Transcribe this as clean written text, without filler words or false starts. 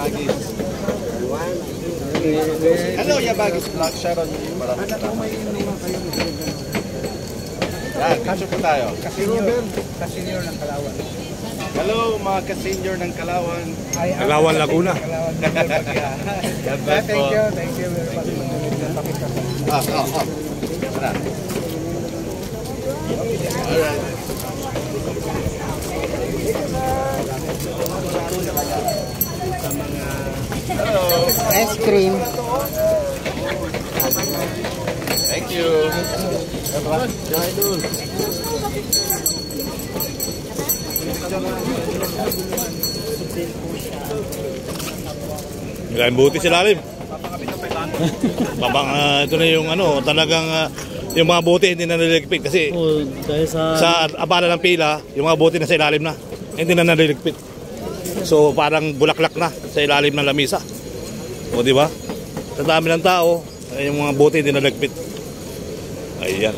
Yabagis. Hello, Yabagis Black Sharon. Maraming salamat. Yan, picture po tayo. Ka-senior ng Kalawan. Hello, mga ka-senior ng Kalawan. Kalawan, Laguna. Thank you very much. Tara. Alright. Hello. Ice cream. Thank you. Ilang buti sa lalim. Babang ito na yung ano, talagang yung mga bote hindi na naliligpit kasi Dahil sa abala ng pila, yung mga bote na sa ilalim na, hindi na naliligpit. So parang bulaklak na sa ilalim ng lamisa. O di ba? Sa dami ng tao, yung mga bote hindi naliligpit. Ayan.